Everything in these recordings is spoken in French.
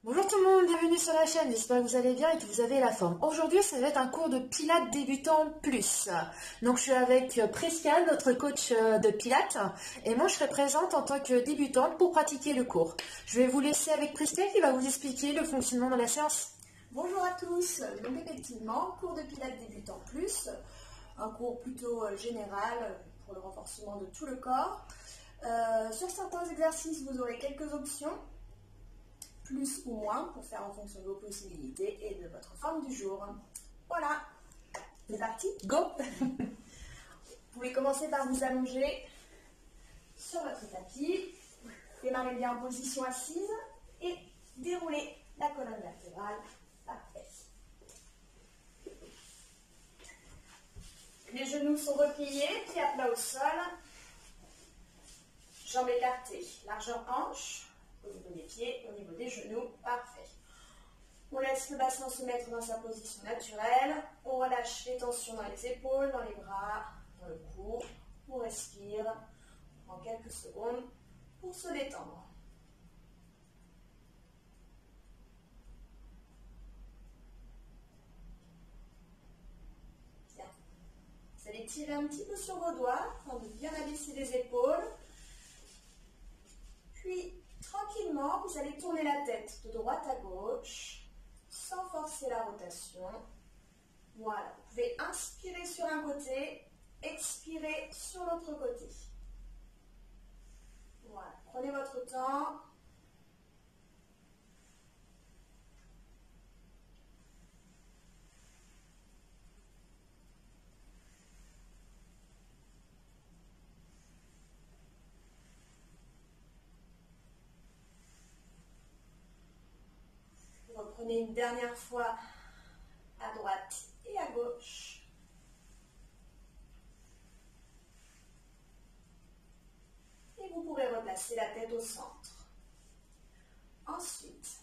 Bonjour tout le monde, bienvenue sur la chaîne, j'espère que vous allez bien et que vous avez la forme. Aujourd'hui, ça va être un cours de Pilates débutant plus. Donc je suis avec Prisca, notre coach de Pilates, et moi je serai présente en tant que débutante pour pratiquer le cours. Je vais vous laisser avec Prisca qui va vous expliquer le fonctionnement de la séance. Bonjour à tous, donc effectivement, cours de Pilates débutant plus, un cours plutôt général pour le renforcement de tout le corps. Sur certains exercices, vous aurez quelques options, plus ou moins, pour faire en fonction de vos possibilités et de votre forme du jour. Voilà, c'est parti, go. Vous pouvez commencer par vous allonger sur votre tapis, démarrer bien en position assise et dérouler la colonne vertébrale. Parfait. Les genoux sont repliés, pieds à plat au sol, jambes écartées, largeur hanche, au niveau des pieds, au niveau des genoux, parfait. On laisse le bassin se mettre dans sa position naturelle, on relâche les tensions dans les épaules, dans les bras, dans le cou, on respire, on prend quelques secondes pour se détendre. Vous allez tirer un petit peu sur vos doigts afin de bien abaisser les épaules. Puis, tranquillement, vous allez tourner la tête de droite à gauche sans forcer la rotation. Voilà, vous pouvez inspirer sur un côté, expirer sur l'autre côté. Voilà, prenez votre temps. Reprenez une dernière fois à droite et à gauche. Et vous pourrez replacer la tête au centre. Ensuite,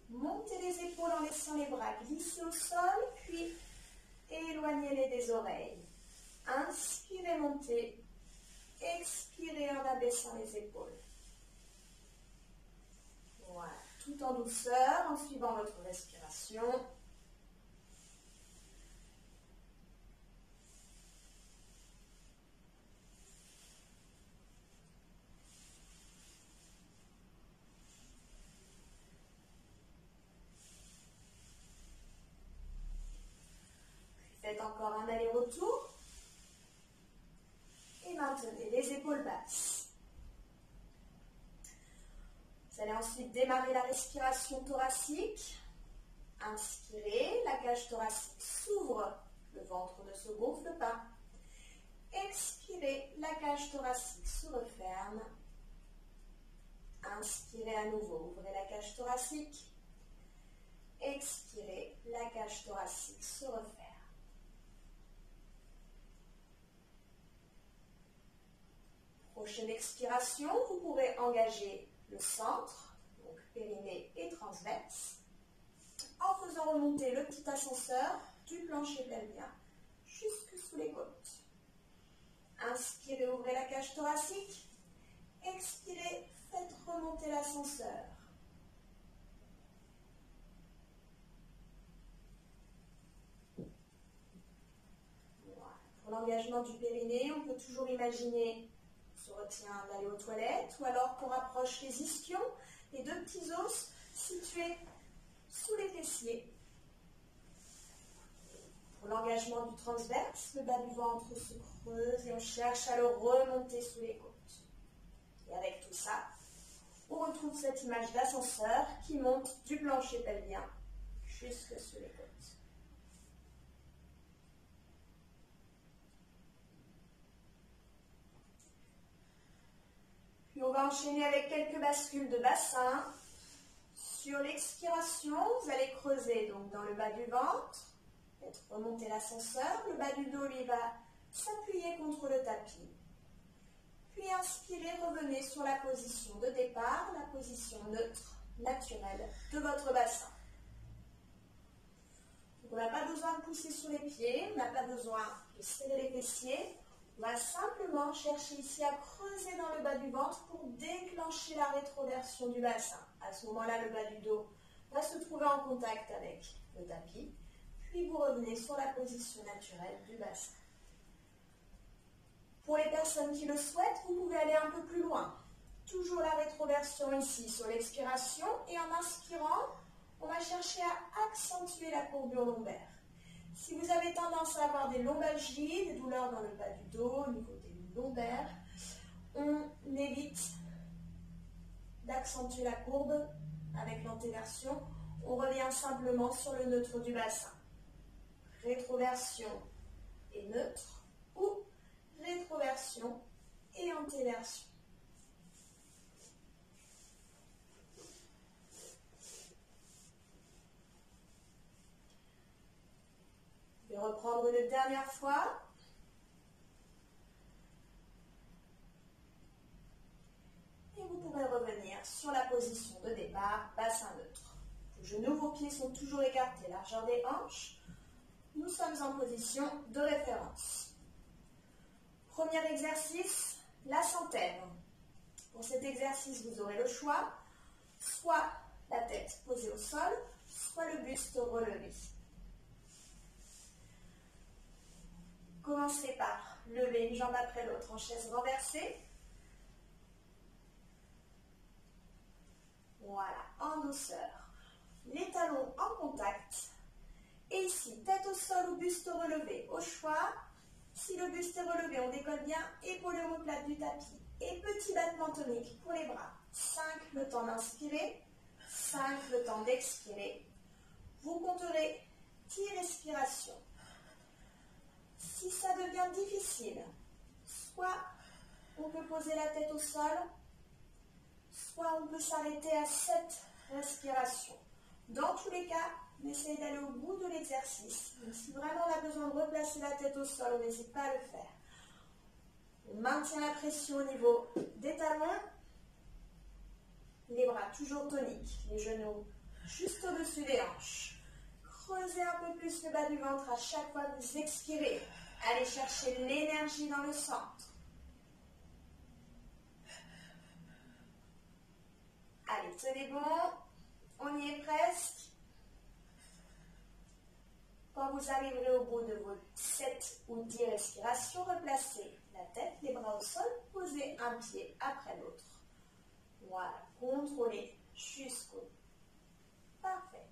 montez les épaules en laissant les bras glisser au sol, puis éloignez-les des oreilles. Inspirez, montez. Expirez en abaissant les épaules. Voilà, tout en douceur, en suivant votre respiration. Faites encore un aller-retour. Et maintenez les épaules basses. Vous allez ensuite démarrer la respiration thoracique. Inspirez, la cage thoracique s'ouvre, le ventre ne se gonfle pas. Expirez, la cage thoracique se referme. Inspirez à nouveau, ouvrez la cage thoracique. Expirez, la cage thoracique se referme. Prochaine expiration, vous pourrez engager le centre, donc périnée et transverse, en faisant remonter le petit ascenseur du plancher pelvien jusque sous les côtes. Inspirez, ouvrez la cage thoracique. Expirez, faites remonter l'ascenseur. Voilà. Pour l'engagement du périnée, on peut toujours imaginer se retient d'aller aux toilettes, ou alors qu'on rapproche les ischions, les deux petits os situés sous les fessiers. Pour l'engagement du transverse, le bas du ventre se creuse et on cherche à le remonter sous les côtes. Et avec tout ça, on retrouve cette image d'ascenseur qui monte du plancher pelvien jusque sous les côtes. Puis on va enchaîner avec quelques bascules de bassin. Sur l'expiration, vous allez creuser donc dans le bas du ventre, faites remonter l'ascenseur, le bas du dos lui va s'appuyer contre le tapis. Puis inspirez, revenez sur la position de départ, la position neutre, naturelle de votre bassin. Donc on n'a pas besoin de pousser sur les pieds, on n'a pas besoin de serrer les fessiers. On va simplement chercher ici à creuser dans le bas du ventre pour déclencher la rétroversion du bassin. À ce moment-là, le bas du dos va se trouver en contact avec le tapis, puis vous revenez sur la position naturelle du bassin. Pour les personnes qui le souhaitent, vous pouvez aller un peu plus loin. Toujours la rétroversion ici sur l'expiration et en inspirant, on va chercher à accentuer la courbure lombaire. Si vous avez tendance à avoir des lombalgies, des douleurs dans le bas du dos, au niveau des lombaires, on évite d'accentuer la courbe avec l'antéversion. On revient simplement sur le neutre du bassin. Rétroversion et neutre ou rétroversion et antéversion. Je vais reprendre une dernière fois. Et vous pouvez revenir sur la position de départ, bassin neutre. Vos genoux, vos pieds sont toujours écartés, largeur des hanches. Nous sommes en position de référence. Premier exercice, la centaine. Pour cet exercice, vous aurez le choix, soit la tête posée au sol, soit le buste relevé. Commencez par lever une jambe après l'autre en chaise renversée. Voilà, en douceur. Les talons en contact. Et ici, tête au sol ou buste relevé. Au choix, si le buste est relevé, on décolle bien, épaules et omoplates du tapis. Et petit battement tonique pour les bras. 5 le temps d'inspirer, 5 le temps d'expirer. Vous compterez 10 respirations. Si ça devient difficile, soit on peut poser la tête au sol, soit on peut s'arrêter à 7 respirations. Dans tous les cas, on essaye d'aller au bout de l'exercice. Donc, si vraiment on a besoin de replacer la tête au sol, on n'hésite pas à le faire. On maintient la pression au niveau des talons, les bras toujours toniques, les genoux juste au-dessus des hanches. Creusez un peu plus le bas du ventre à chaque fois que vous expirez. Allez chercher l'énergie dans le centre. Allez, tenez bon. On y est presque. Quand vous arriverez au bout de vos 7 ou 10 respirations, replacez la tête, les bras au sol, posez un pied après l'autre. Voilà, contrôlez jusqu'au bout. Parfait.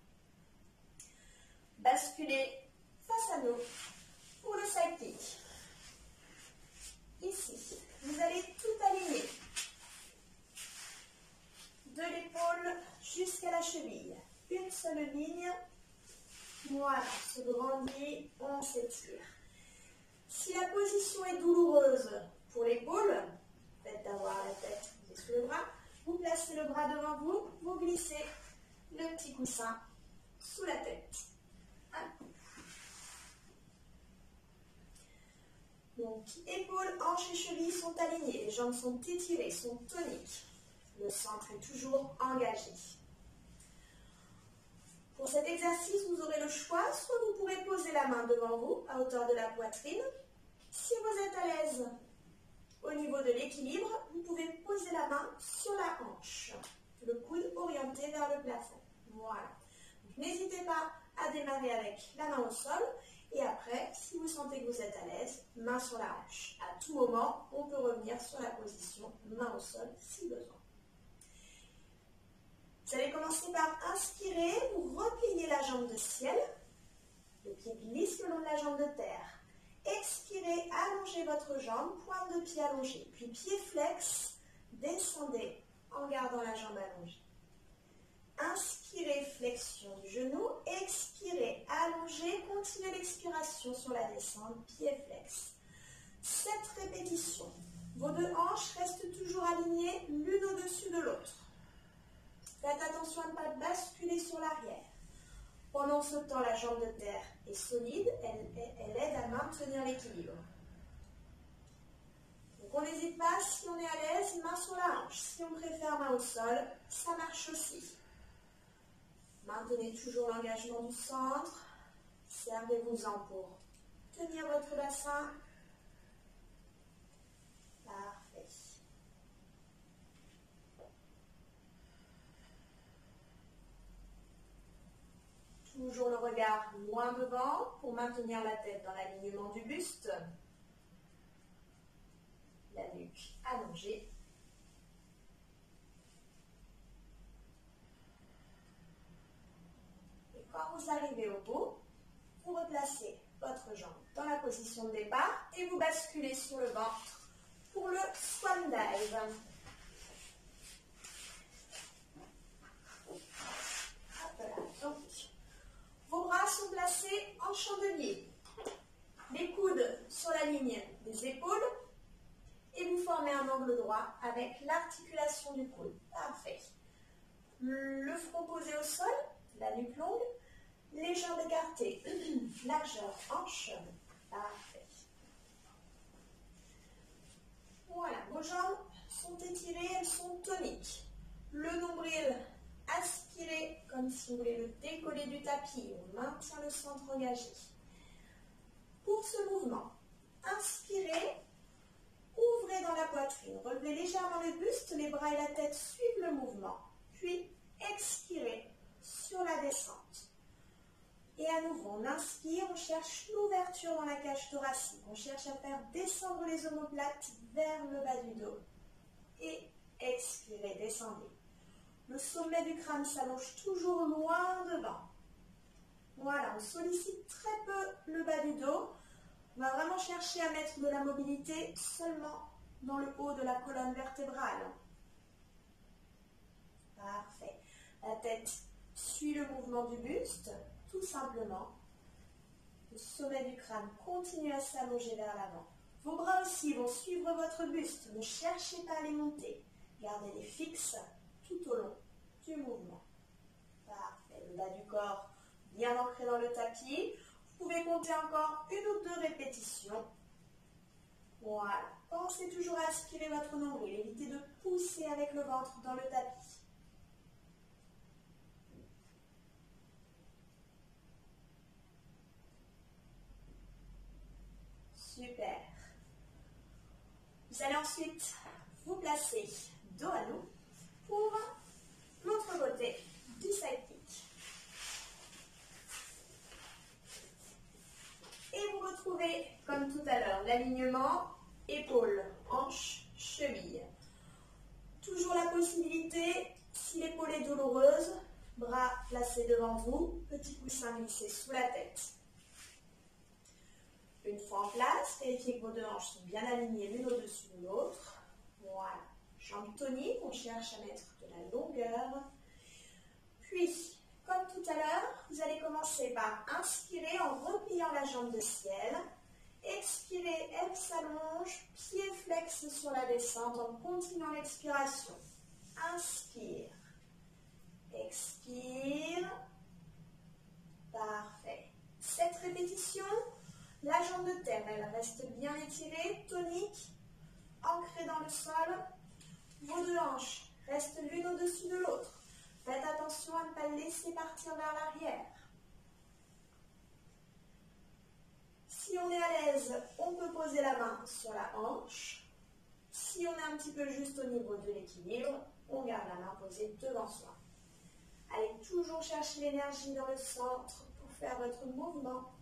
Basculez face à nous pour le side kick. Ici, vous allez tout aligner. De l'épaule jusqu'à la cheville. Une seule ligne. Voilà, se grandit, on s'étire. Si la position est douloureuse pour l'épaule, peut-être d'avoir la tête posée sous le bras, vous placez le bras devant vous, vous glissez le petit coussin sous la tête. Donc, épaules, hanches et chevilles sont alignées, les jambes sont étirées, sont toniques. Le centre est toujours engagé. Pour cet exercice, vous aurez le choix, soit vous pourrez poser la main devant vous, à hauteur de la poitrine. Si vous êtes à l'aise au niveau de l'équilibre, vous pouvez poser la main sur la hanche, le coude orienté vers le plafond. Voilà. N'hésitez pas à démarrer avec la main au sol. Et après, si vous sentez que vous êtes à l'aise, main sur la hanche. À tout moment, on peut revenir sur la position main au sol si besoin. Vous allez commencer par inspirer, vous repliez la jambe de ciel. Le pied glisse le long de la jambe de terre. Expirez, allongez votre jambe, pointe de pied allongée. Puis pied flex, descendez en gardant la jambe allongée. Inspirez, flexion du genou. Expirez, allongez, continuez l'expiration sur la descente, pied flex. 7 répétitions. Vos deux hanches restent toujours alignées l'une au-dessus de l'autre. Faites attention à ne pas basculer sur l'arrière. Pendant ce temps, la jambe de terre est solide, elle aide à maintenir l'équilibre. Donc on n'hésite pas, si on est à l'aise, main sur la hanche. Si on préfère main au sol, ça marche aussi. Maintenez toujours l'engagement du centre. Servez-vous-en pour tenir votre bassin. Parfait. regard loin devant pour maintenir la tête dans l'alignement du buste. La nuque allongée. Et quand vous arrivez au bout, vous replacez votre jambe dans la position de départ et vous basculez sur le ventre pour le swan dive. Donc, vos bras sont placés en chandelier. Les coudes sur la ligne des épaules et vous formez un angle droit avec l'articulation du coude. Parfait. Le front posé au sol, la nuque longue, les jambes écartées, largeur hanche. Parfait. Voilà, vos jambes sont étirées, elles sont toniques. Le nombril aspiré comme si vous voulez le décoller du tapis. On maintient le centre engagé. Pour ce mouvement, inspirez, ouvrez dans la poitrine, relevez légèrement le buste, les bras et la tête suivent le mouvement. Puis expirez sur la descente. Et à nouveau, on inspire, on cherche l'ouverture dans la cage thoracique. On cherche à faire descendre les omoplates vers le bas du dos. Et expirez, descendez. Le sommet du crâne s'allonge toujours loin devant. Voilà, on sollicite très peu le bas du dos. On va vraiment chercher à mettre de la mobilité seulement dans le haut de la colonne vertébrale. Parfait. La tête suit le mouvement du buste, tout simplement. Le sommet du crâne continue à s'allonger vers l'avant. Vos bras aussi vont suivre votre buste. Ne cherchez pas à les monter. Gardez-les fixes tout au long du mouvement. Parfait. Le bas du corps bien ancré dans le tapis. Vous pouvez compter encore une ou deux répétitions. Voilà. Pensez toujours à aspirer votre nombril. Évitez de pousser avec le ventre dans le tapis. Super. Vous allez ensuite vous placer dos à dos pour l'autre côté du sidekick. Et vous retrouvez, comme tout à l'heure, l'alignement épaules, hanches, chevilles. Toujours la possibilité, si l'épaule est douloureuse, bras placés devant vous, petit coussin glissé sous la tête. Une fois en place, vérifiez que vos deux hanches sont bien alignées l'une au-dessus de l'autre. Voilà. Jambes toniques, on cherche à mettre de la longueur. Puis, comme tout à l'heure, vous allez commencer par inspirer en repliant la jambe de ciel. Expirez, elle s'allonge, pied flex sur la descente en continuant l'expiration. Inspire. Expire. Parfait. Cette répétition, la jambe de terre, elle reste bien étirée, tonique, ancrée dans le sol. Vos deux hanches restent l'une au-dessus de l'autre. Faites attention à ne pas laisser partir vers l'arrière. Si on est à l'aise, on peut poser la main sur la hanche. Si on est un petit peu juste au niveau de l'équilibre, on garde la main posée devant soi. Allez toujours chercher l'énergie dans le centre pour faire votre mouvement.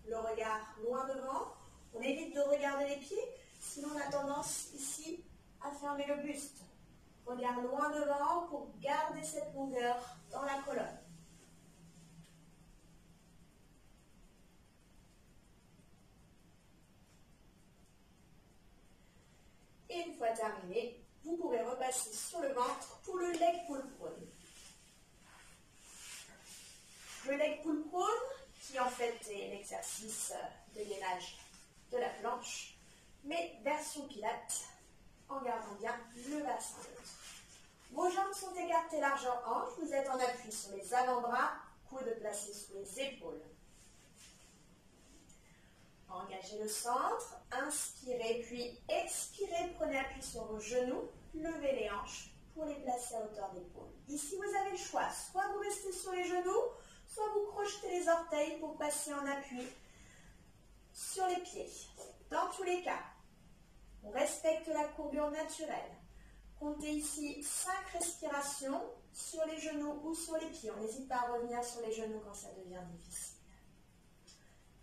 Le regard loin devant. On évite de regarder les pieds, sinon on a tendance ici à fermer le buste. Regard loin devant pour garder cette longueur dans la colonne. Et une fois terminé, vous pourrez repasser sur le ventre pour le leg pull prone. Le leg pull prone, qui en fait est l'exercice de gainage de la planche, mais version pilates, en gardant bien le bassin neutre. Vos jambes sont écartées largeur hanche, vous êtes en appui sur les avant-bras, coudes placés sous les épaules. Engagez le centre, inspirez, puis expirez, prenez appui sur vos genoux, levez les hanches pour les placer à hauteur d'épaule. Ici, vous avez le choix, soit vous restez sur les genoux, soit vous crochetez les orteils pour passer en appui sur les pieds. Dans tous les cas, on respecte la courbure naturelle. Comptez ici 5 respirations sur les genoux ou sur les pieds. On n'hésite pas à revenir sur les genoux quand ça devient difficile.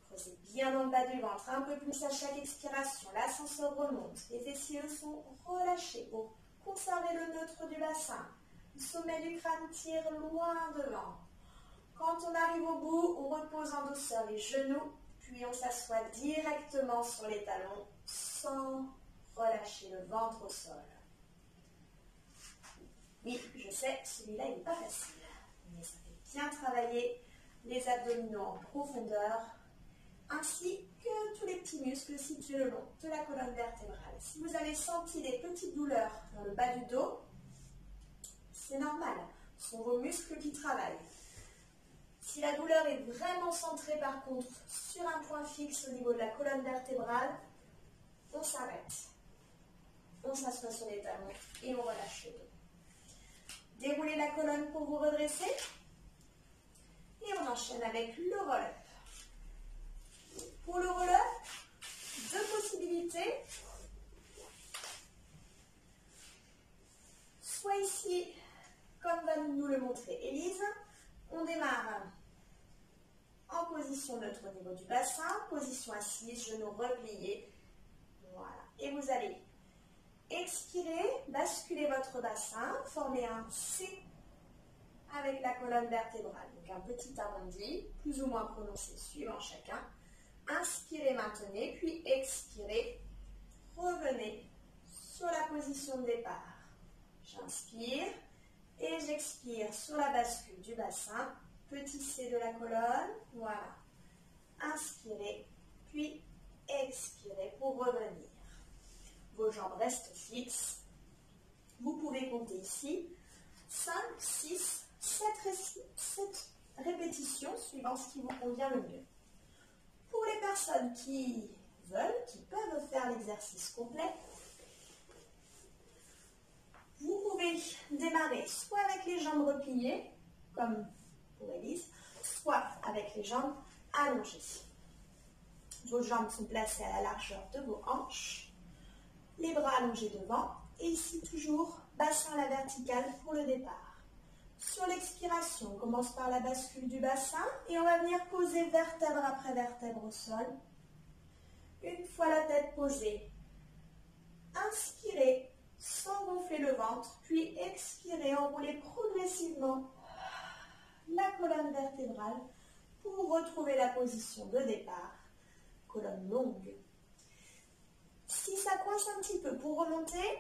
Creusez bien dans le bas du ventre, un peu plus à chaque expiration. L'ascenseur remonte, les fessiers sont relâchés pour conserver le neutre du bassin. Le sommet du crâne tire loin devant. Quand on arrive au bout, on repose en douceur les genoux, puis on s'assoit directement sur les talons sans relâcher le ventre au sol. Oui, je sais, celui-là, il n'est pas facile, mais ça fait bien travailler les abdominaux en profondeur, ainsi que tous les petits muscles situés le long de la colonne vertébrale. Si vous avez senti des petites douleurs dans le bas du dos, c'est normal, ce sont vos muscles qui travaillent. Si la douleur est vraiment centrée par contre sur un point fixe au niveau de la colonne vertébrale, on s'arrête. On s'assoit sur les talons et on relâche le dos. Déroulez la colonne pour vous redresser. Et on enchaîne avec le roll-up. Pour le roll-up, 2 possibilités. Soit ici, comme va nous le montrer Élise, on démarre en position neutre au niveau du bassin, position assise, genoux repliés. Voilà. Et vous allez expirer, basculer votre bassin, former un C avec la colonne vertébrale. Donc un petit arrondi, plus ou moins prononcé suivant chacun. Inspirez, maintenez, puis expirez. Revenez sur la position de départ. J'inspire et j'expire sur la bascule du bassin. Petit C de la colonne, voilà. Inspirez, puis expirez pour revenir. Vos jambes restent fixes. Vous pouvez compter ici 5, 6, 7 répétitions suivant ce qui vous convient le mieux. Pour les personnes qui veulent, qui peuvent faire l'exercice complet, vous pouvez démarrer soit avec les jambes repliées, comme pour Élise, soit avec les jambes allongées. Vos jambes sont placées à la largeur de vos hanches, les bras allongés devant, et ici toujours bassin à la verticale pour le départ. Sur l'expiration, on commence par la bascule du bassin et on va venir poser vertèbre après vertèbre au sol. Une fois la tête posée, inspirez sans gonfler le ventre, puis expirez, enroulez progressivement la colonne vertébrale pour retrouver la position de départ, colonne longue. Si ça coince un petit peu pour remonter,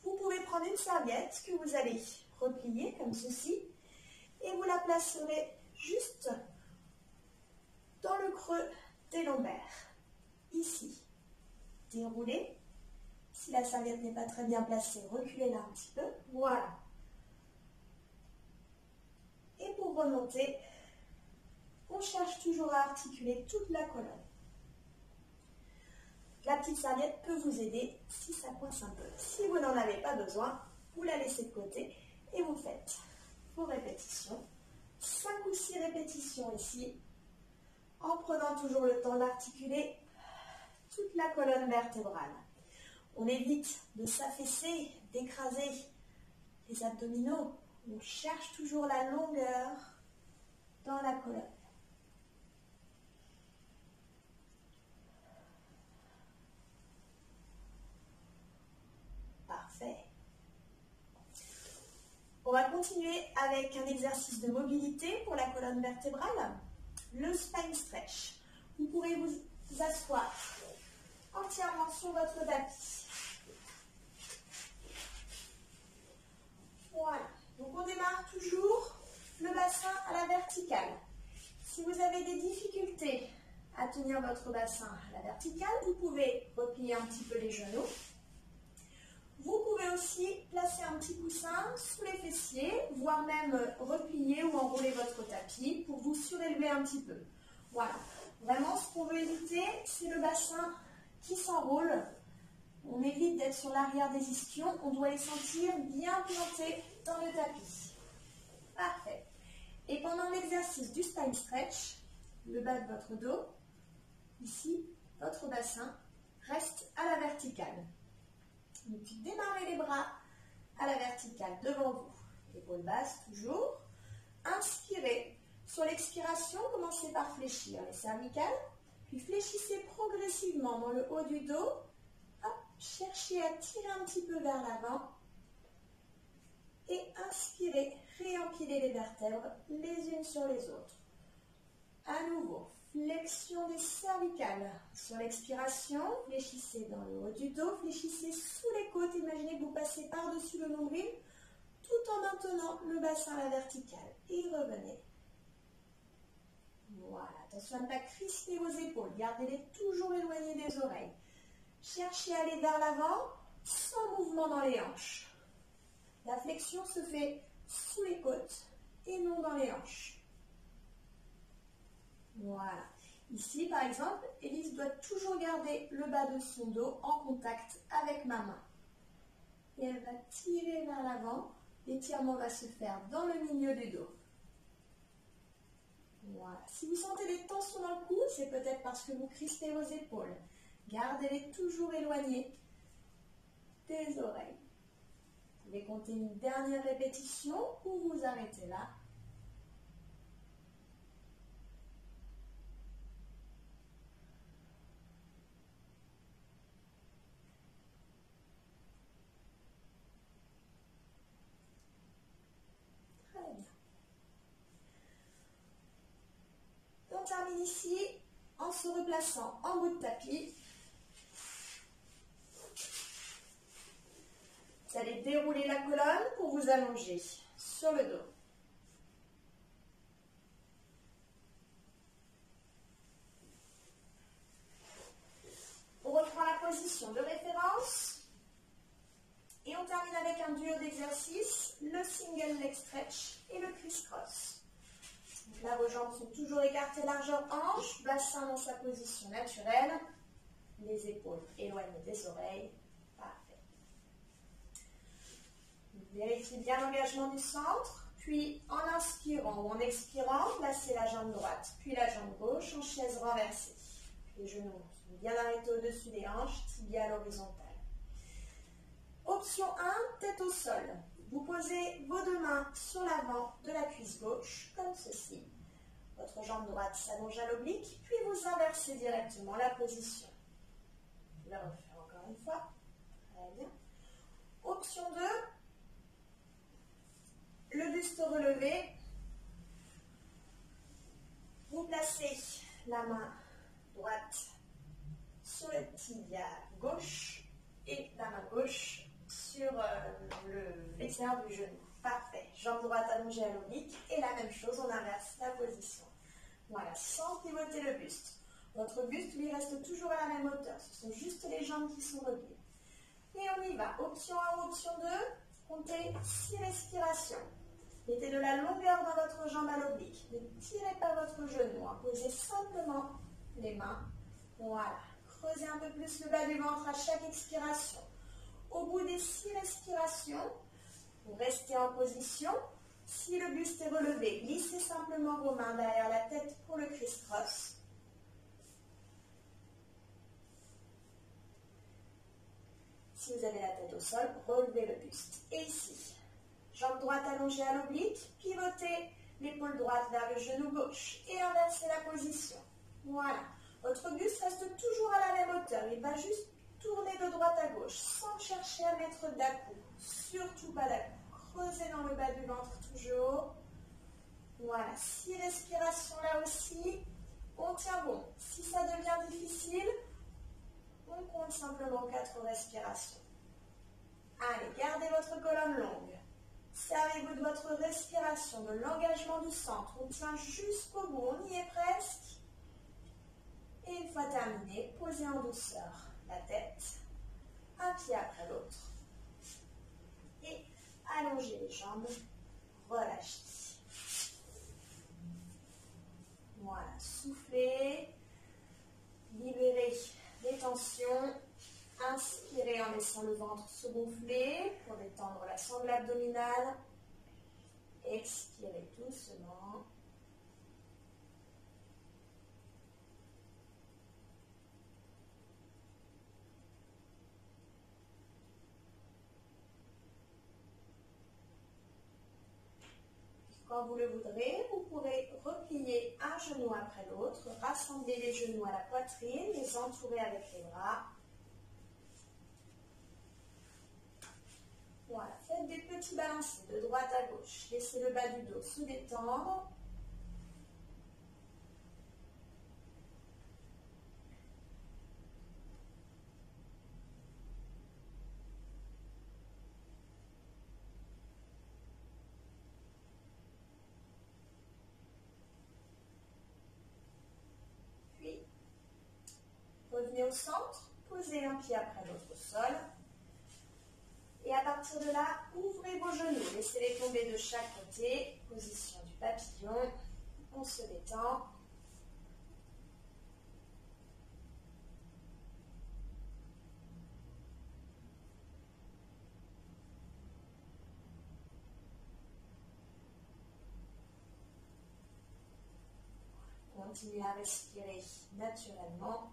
vous pouvez prendre une serviette que vous allez replier comme ceci et vous la placerez juste dans le creux des lombaires. Ici, déroulez. Si la serviette n'est pas très bien placée, reculez-la un petit peu. Voilà. Et pour remonter, on cherche toujours à articuler toute la colonne. La petite serviette peut vous aider si ça coince un peu. Si vous n'en avez pas besoin, vous la laissez de côté et vous faites vos répétitions. 5 ou 6 répétitions ici, en prenant toujours le temps d'articuler toute la colonne vertébrale. On évite de s'affaisser, d'écraser les abdominaux. On cherche toujours la longueur dans la colonne. Parfait. On va continuer avec un exercice de mobilité pour la colonne vertébrale, le spine stretch. Vous pourrez vous asseoir entièrement sur votre tapis. Voilà. Donc on démarre toujours le bassin à la verticale. Si vous avez des difficultés à tenir votre bassin à la verticale, vous pouvez replier un petit peu les genoux. Vous pouvez aussi placer un petit coussin sous les fessiers, voire même replier ou enrouler votre tapis pour vous surélever un petit peu. Voilà. Vraiment, ce qu'on veut éviter, c'est le bassin qui s'enroule. On évite d'être sur l'arrière des ischions. On doit les sentir bien plantés dans le tapis. Parfait. Et pendant l'exercice du spine stretch, le bas de votre dos, ici, votre bassin reste à la verticale. Et puis démarrez les bras à la verticale devant vous. Épaules basses toujours. Inspirez. Sur l'expiration, commencez par fléchir les cervicales. Puis fléchissez progressivement dans le haut du dos. Hop, cherchez à tirer un petit peu vers l'avant. Et inspirez, réempilez les vertèbres les unes sur les autres. À nouveau, flexion des cervicales. Sur l'expiration, fléchissez dans le haut du dos, fléchissez sous les côtes. Imaginez que vous passez par-dessus le nombril, tout en maintenant le bassin à la verticale. Et revenez. Voilà, attention à ne pas crisper vos épaules. Gardez-les toujours éloignées des oreilles. Cherchez à aller vers l'avant, sans mouvement dans les hanches. La flexion se fait sous les côtes et non dans les hanches. Voilà. Ici, par exemple, Élise doit toujours garder le bas de son dos en contact avec ma main. Et elle va tirer vers l'avant. L'étirement va se faire dans le milieu du dos. Voilà. Si vous sentez des tensions dans le cou, c'est peut-être parce que vous crispez vos épaules. Gardez-les toujours éloignées des oreilles. Vous pouvez compter une dernière répétition ou vous arrêtez là. Très bien. On termine ici en se replaçant en bout de tapis. Vous allez dérouler la colonne pour vous allonger sur le dos. On reprend la position de référence et on termine avec un duo d'exercices, le single leg stretch et le criss-cross. Donc là, vos jambes sont toujours écartées largeur hanche, bassin dans sa position naturelle, les épaules éloignées des oreilles. Parfait. Vérifiez bien l'engagement du centre, puis en inspirant ou en expirant, placez la jambe droite, puis la jambe gauche en chaise renversée. Les genoux sont bien arrêtés au-dessus des hanches, tibia à l'horizontale. Option 1, tête au sol. Vous posez vos deux mains sur l'avant de la cuisse gauche, comme ceci. Votre jambe droite s'allonge à l'oblique, puis vous inversez directement la position. Je vais refaire encore une fois. Très bien. Option 2, le buste relevé. Vous placez la main droite sur le tibia gauche et la main gauche sur l'extérieur du genou. Parfait. Jambe droite allongée à l'oblique et la même chose, on inverse la position. Voilà, sans pivoter le buste. Votre buste, lui, reste toujours à la même hauteur. Ce sont juste les jambes qui sont reliées. Et on y va. Option 1, option 2, comptez 6 respirations. Mettez de la longueur dans votre jambe à l'oblique. Ne tirez pas votre genou. Posez simplement les mains. Voilà. Creusez un peu plus le bas du ventre à chaque expiration. Au bout des 6 respirations, vous restez en position. Si le buste est relevé, glissez simplement vos mains derrière la tête pour le criss-cross. Si vous avez la tête au sol, relevez le buste. Et ici, jambe droite allongée à l'oblique, pivotez l'épaule droite vers le genou gauche et inversez la position. Voilà. Votre buste reste toujours à la même hauteur. Il va juste tourner de droite à gauche sans chercher à mettre d'à-coup. Surtout pas d'à-coup. Creusez dans le bas du ventre toujours. Voilà. 6 respirations là aussi. On tient bon. Si ça devient difficile, on compte simplement 4 respirations. Allez, gardez votre colonne longue. Servez-vous de votre respiration, de l'engagement du centre. On tient jusqu'au bout. On y est presque. Et une fois terminé, posez en douceur la tête, un pied après l'autre. Et allongez les jambes, relâchez. Voilà, soufflez, libérez les tensions. Inspirez en laissant le ventre se gonfler pour détendre la sangle abdominale. Expirez doucement. quand vous le voudrez, vous pourrez replier un genou après l'autre, rassembler les genoux à la poitrine, les entourer avec les bras. Voilà, faites des petits balancés de droite à gauche. Laissez le bas du dos se détendre. Puis, revenez au centre, posez un pied après l'autre au sol. Et à partir de là, ouvrez vos genoux, laissez-les tomber de chaque côté, position du papillon, on se détend. Continuez à respirer naturellement.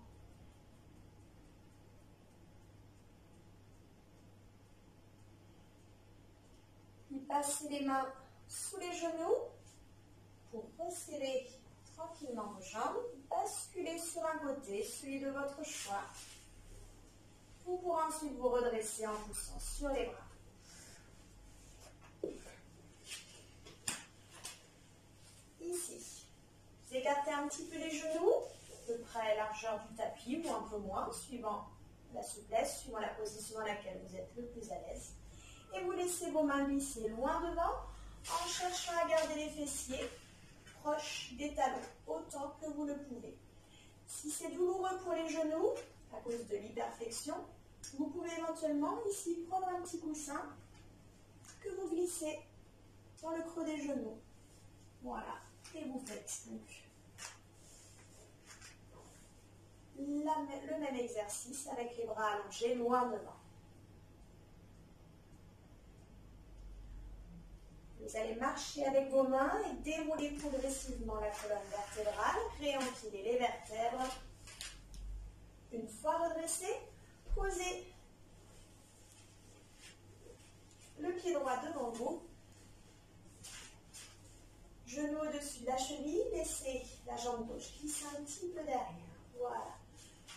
Puis passez les mains sous les genoux pour resserrer tranquillement vos jambes. Basculez sur un côté, celui de votre choix. Vous pourrez ensuite vous redresser en poussant sur les bras. Ici, vous écartez un petit peu les genoux, à peu près largeur du tapis ou un peu moins, suivant la souplesse, suivant la position dans laquelle vous êtes le plus à l'aise. Et vous laissez vos mains glisser loin devant en cherchant à garder les fessiers proches des talons, autant que vous le pouvez. Si c'est douloureux pour les genoux, à cause de l'hyperflexion, vous pouvez éventuellement ici prendre un petit coussin que vous glissez dans le creux des genoux. Voilà, et vous faites donc le même exercice avec les bras allongés loin devant. Vous allez marcher avec vos mains et dérouler progressivement la colonne vertébrale, réempiler les vertèbres. Une fois redressé, posez le pied droit devant vous, genou au-dessus de la cheville, laissez la jambe gauche glisser un petit peu derrière. Voilà,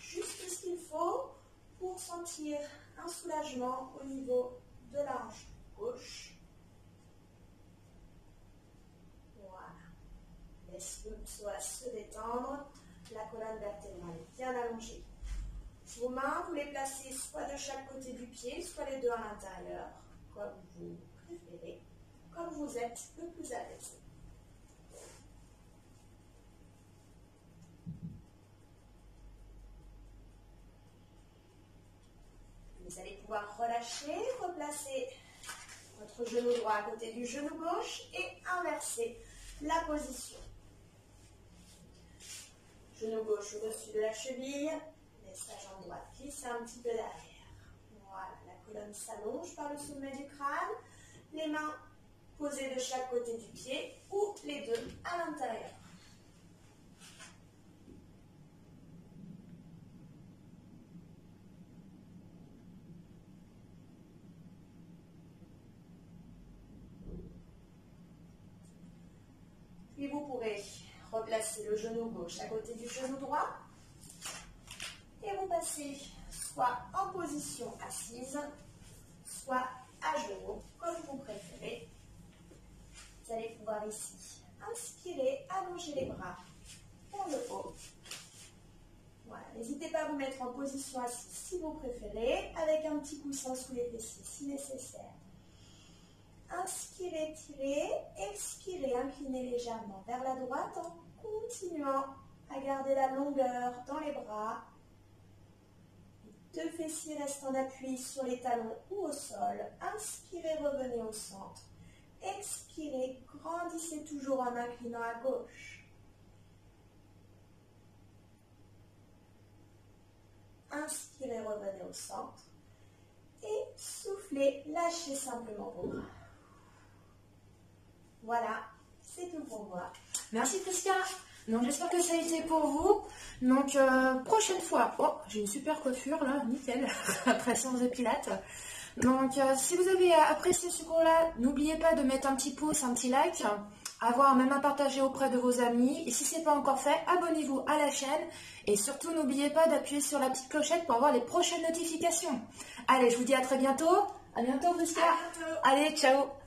juste ce qu'il faut pour sentir un soulagement au niveau de la hanche gauche. Laisse le psoas se détendre, la colonne vertébrale est bien allongée. Vos mains, vous les placez soit de chaque côté du pied, soit les deux à l'intérieur, comme vous préférez, comme vous êtes le plus à l'aise. Vous allez pouvoir relâcher, replacer votre genou droit à côté du genou gauche et inverser la position. Genou gauche au-dessus de la cheville, laisse la jambe droite glisser un petit peu derrière. Voilà, la colonne s'allonge par le sommet du crâne, les mains posées de chaque côté du pied ou les deux à l'intérieur. Puis vous pourrez replacer le genou gauche à côté du genou droit et vous passez soit en position assise, soit à genoux, comme vous préférez. Vous allez pouvoir ici inspirer, allonger les bras vers le haut. Voilà, n'hésitez pas à vous mettre en position assise si vous préférez, avec un petit coussin sous les fessiers si nécessaire. Inspirez, tirez, expirez, inclinez légèrement vers la droite en continuant à garder la longueur dans les bras. Les deux fessiers restent en appui sur les talons ou au sol. Inspirez, revenez au centre. Expirez, grandissez toujours en inclinant à gauche. Inspirez, revenez au centre. Et soufflez, lâchez simplement vos bras. Voilà, c'est tout pour moi. Merci Prisca. Donc j'espère que ça a été pour vous. Donc prochaine fois, oh j'ai une super coiffure là, nickel, après séance de pilates. Donc si vous avez apprécié ce cours là, n'oubliez pas de mettre un petit pouce, un petit like. à voir, même à partager auprès de vos amis. Et si ce n'est pas encore fait, abonnez-vous à la chaîne. Et surtout, n'oubliez pas d'appuyer sur la petite clochette pour avoir les prochaines notifications. Allez, je vous dis à très bientôt. À bientôt, Prisca. À bientôt. Allez, ciao.